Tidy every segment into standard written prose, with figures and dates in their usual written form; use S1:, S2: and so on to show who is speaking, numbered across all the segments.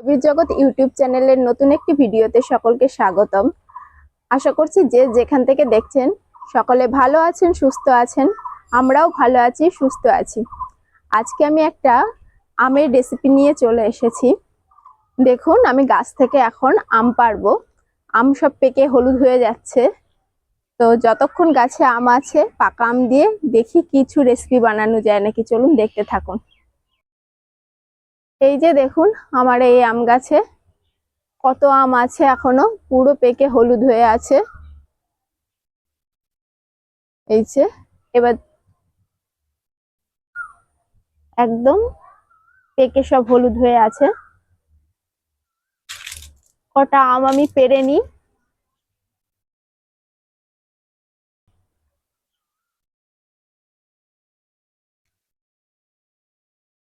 S1: ছবির জগৎ ইউটিউব চ্যানেলের নতুন একটি ভিডিওতে সকলকে স্বাগতম। আশা করছি যে যেখান থেকে দেখছেন সকলে ভালো আছেন, সুস্থ আছেন। আমরাও ভালো আছি, সুস্থ আছি। আজকে আমি একটা আমের রেসিপি নিয়ে চলে এসেছি। দেখুন, আমি গাছ থেকে এখন আম পাড়বো। আম সব পেকে হলুদ হয়ে যাচ্ছে। তো যতক্ষণ গাছে আম আছে, পাকা আম দিয়ে দেখি কিছু রেসিপি বানানো যায় নাকি। চলুন দেখতে থাকুন। এই যে দেখুন, আমার এই আম গাছে কত আম আছে, এখনো পুরো পেকে হলুদ হয়ে আছে। এই যে এবার একদম পেকে সব হলুদ হয়ে আছে। কটা আম আমি পেড়ে নিই।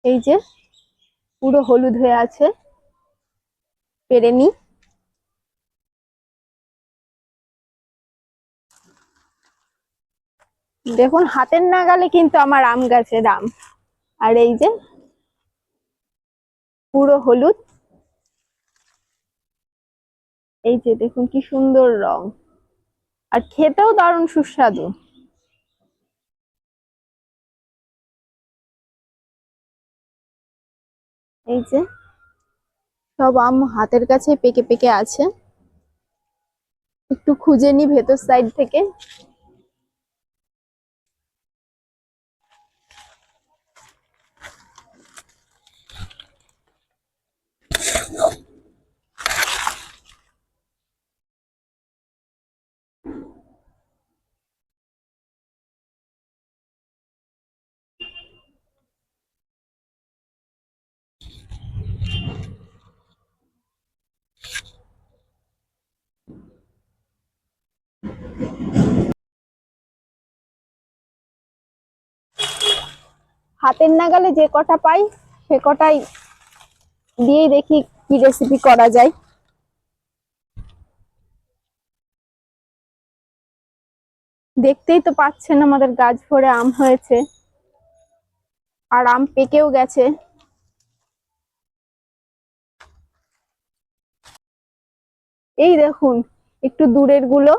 S1: এই যে পুরো হলুদ হয়ে আছে, পেড়ে নিই। দেখুন, হাতের নাগালে কিন্তু আমার আম গাছের আম। আর এই যে পুরো হলুদ। এই যে দেখুন কি সুন্দর রং, আর খেতেও দারুণ সুস্বাদু। এই যে সব আম হাতের কাছে পেকে পেকে আছে। একটু খুঁজে নি ভেতর সাইড থেকে। হাতের নাগালে যে কটা পাই সে কটাই দিয়েই দেখি কি রেসিপি করা যায়। দেখতেই তো পাচ্ছেন আমাদের গাছ ভরে আম হয়েছে, আর আম পেকেও গেছে। এই দেখুন, একটু দূরের গুলো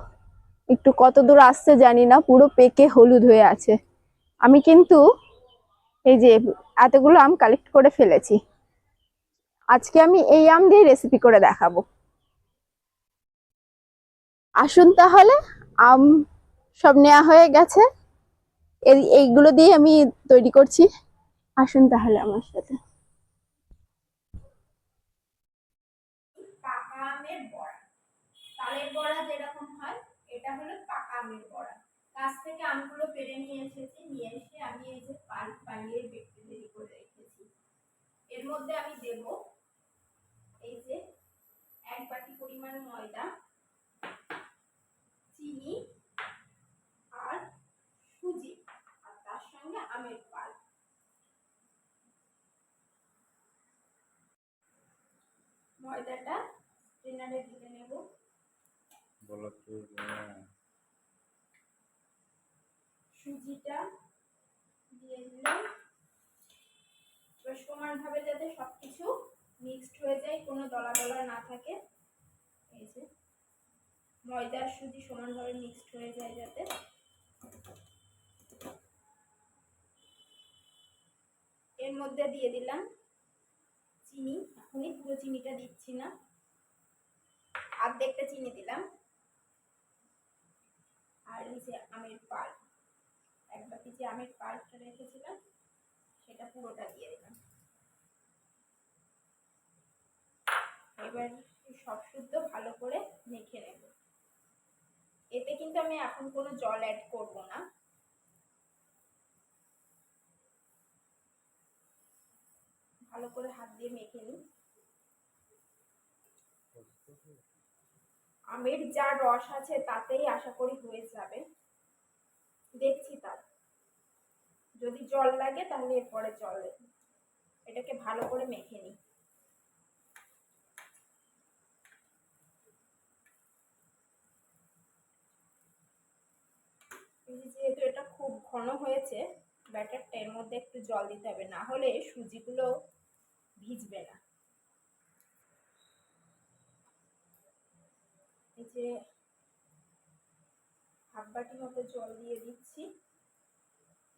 S1: একটু কত দূর আসছে জানি না, পুরো পেকে হলুদ হয়ে আছে। আমি কিন্তু এই যে এতগুলো আম কালেক্ট করে ফেলেছি। আজকে আমি এই আম দিয়ে রেসিপি করে দেখাবো। আসুন তাহলে, আম সব নেওয়া হয়ে গেছে, এইগুলো দিয়ে আমি তৈরি করছি। আসুন তাহলে আমার সাথে। পাকা আমের বড়া, তালের বড়া যেরকম হয়, এটা হলো পাকা আমের বড়া। গাছ থেকে আমগুলো পেড়ে নিয়ে এসেছি, নিয়ে এসে আমি এই যে পাল্প বানিয়ে বেটে রেডি করে রেখেছি। এর মধ্যে আমি দেব এই যে 1 বাটি পরিমাণ ময়দা, চিনি আর সুজি, আর তার সঙ্গে আমের পাল্প। ময়দাটা স্ট্রেনারে ঢেলে নেব। সুজিটা দিয়ে দিলাম। সমানভাবে যাতে সবকিছু মিক্সড হয়ে যায়, কোনো দলা দলা না থাকে। এই যে ময়দার সুজি সমানভাবে মিক্সড হয়ে যায় যাতে। এর মধ্যে দিয়ে দিলাম চিনি। এখনই পুরো চিনিটা দিচ্ছি না, অর্ধেকটা চিনি দিলাম। আর এই যে আমের পাল্প, 1 বাটি যে আমের পাল্পটা রেখেছিলাম সেটা পুরোটা দিয়ে দিলাম। এবার সব শুদ্ধ ভালো করে মেখে নেব। এতে কিন্তু আমি এখন কোনো জল অ্যাড করব না। ভালো করে হাত দিয়ে মেখে নিই। আমের যা রস আছে তাতেই আশা করি হয়ে যাবে। দেখছি তার, যদি জল লাগে তাহলে এরপরে জল দেব। এটাকে ভালো করে মেখে নিই। যেহেতু এটা খুব ঘন হয়েছে ব্যাটারটা, এর মধ্যে একটু জল দিতে হবে, না হলে সুজিগুলো ভিজবে না। যে হাফ বাটি মতো জল দিয়ে দিচ্ছি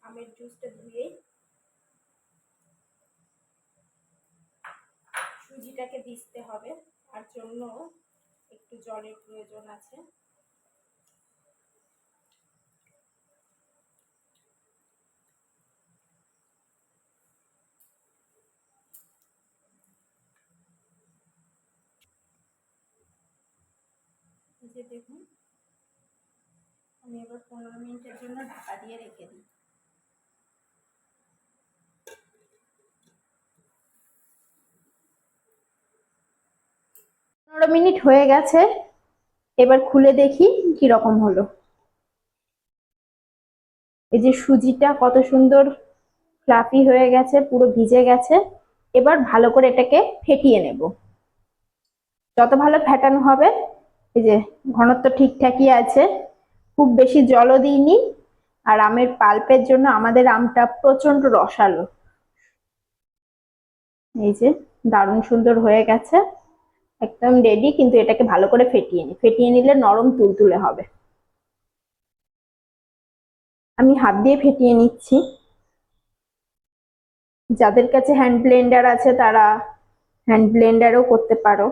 S1: আমের জুসটা ধুয়ে। সুজিটাকে ভিজতে হবে, তার জন্য একটু জলের প্রয়োজন আছে। এই যে দেখুন, আমি এবার 15 মিনিটের জন্য ঢাকা দিয়ে রেখে দিই। 15 মিনিট হয়ে গেছে, এবার খুলে দেখি কি রকম হলো। এই যে সুজিটা কত সুন্দর ফ্লাফি হয়ে গেছে, পুরো ভিজে গেছে। এবার ভালো করে এটাকে ফেটিয়ে নেব। যত ভালো ফেটানো হবে, এই যে ঘনত্ব ঠিকঠাকই আছে, খুব বেশি জলও দিইনি। আর আমের পাল্পের জন্য আমাদের আমটা প্রচন্ড রসালো। এই যে দারুণ সুন্দর হয়ে গেছে, একদম রেডি। কিন্তু এটাকে ভালো করে ফেটিয়ে নিলে নরম তুলতুলে হবে। আমি হাত দিয়ে ফেটিয়ে নিচ্ছি। যাদের কাছে হ্যান্ড ব্লেন্ডার আছে তারা হ্যান্ড ব্লেন্ডারও করতে পারো।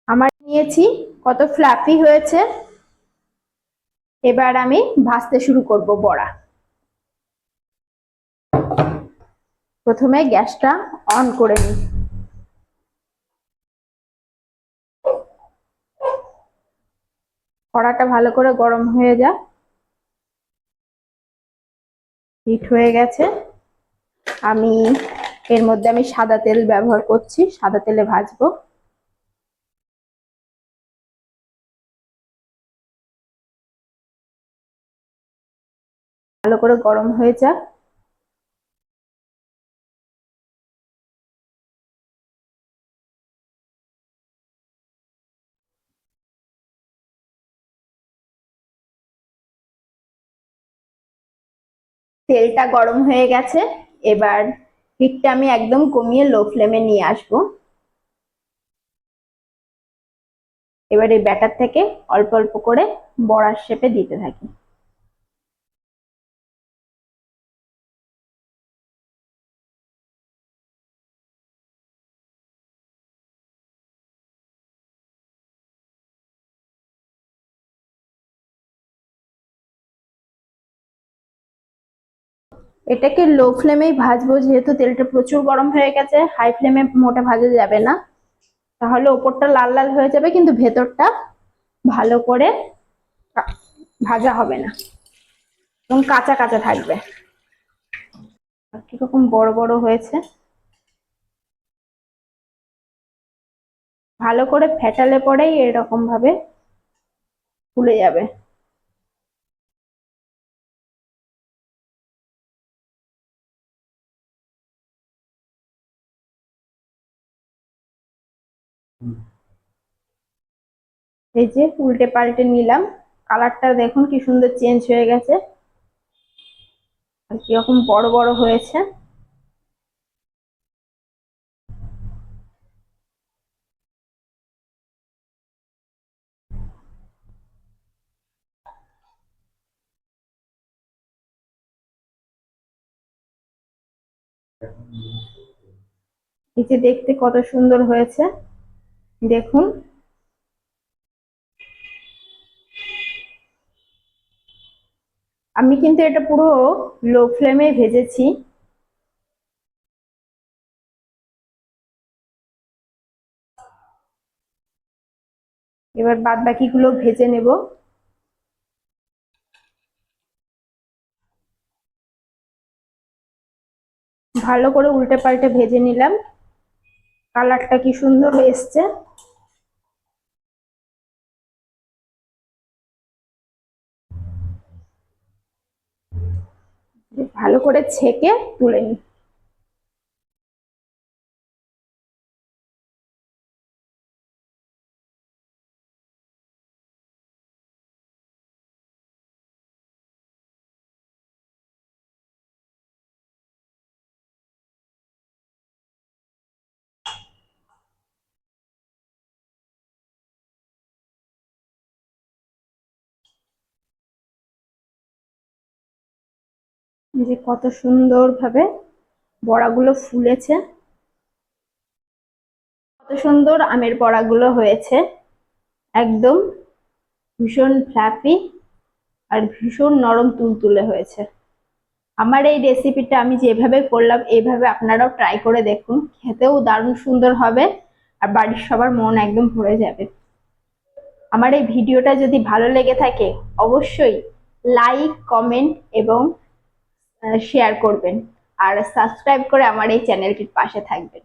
S1: আমার নিয়েছি, কত ফ্লাফি হয়েছে। এবার আমি ভাজতে শুরু করব বড়া। প্রথমে গ্যাসটা অন করে নিই। কড়াটা ভালো করে গরম হয়ে যাক। হিট হয়ে গেছে। এর মধ্যে আমি সাদা তেল ব্যবহার করছি, সাদা তেলে ভাজবো। ভালো করে গরম হয়ে যাক। তেলটা গরম হয়ে গেছে, এবার হিটটা আমি একদম কমিয়ে লো ফ্লেমে নিয়ে আসবো। এবার এই ব্যাটার থেকে অল্প অল্প করে বড়ার শেপে দিতে থাকি। এটাকে লো ফ্লেমেই ভাজবো, যেহেতু তেলটা প্রচুর গরম হয়ে গেছে। হাই ফ্লেমে মোটা ভাজা যাবে না, তাহলে ওপরটা লাল লাল হয়ে যাবে কিন্তু ভেতরটা ভালো করে ভাজা হবে না এবং কাঁচা কাঁচা থাকবে। কিরকম বড় বড় হয়েছে, ভালো করে ফেটালে পরেই এরকম ভাবে ফুলে যাবে। এই যে উল্টে পাল্টে নিলাম, কালারটা দেখুন কি সুন্দর চেঞ্জ হয়ে গেছে আর কিরকম বড় বড় হয়েছে। এই যে দেখতে কত সুন্দর হয়েছে দেখুন। আমি কিন্তু এটা পুরো লো ফ্লেমে ভেজেছি। এবার বাদ বাকিগুলো ভেজে নেব। ভালো করে উল্টে পাল্টে ভেজে নিলাম, কালারটা কি সুন্দর এসছে। ভালো করে ছেঁকে তুলে নিই। যে কত সুন্দরভাবে বড়াগুলো ফুলেছে, কত সুন্দর আমের বড়াগুলো হয়েছে, একদম ভীষণ ফ্লাফি আর ভীষণ নরম তুলতুলে হয়েছে। আমার এই রেসিপিটা আমি যেভাবে করলাম এইভাবে আপনারাও ট্রাই করে দেখুন, খেতেও দারুণ সুন্দর হবে আর বাড়ির সবার মন একদম ভরে যাবে। আমার এই ভিডিওটা যদি ভালো লেগে থাকে অবশ্যই লাইক, কমেন্ট এবং শেয়ার করবেন আর সাবস্ক্রাইব করে আমার এই চ্যানেলটির পাশে থাকবেন।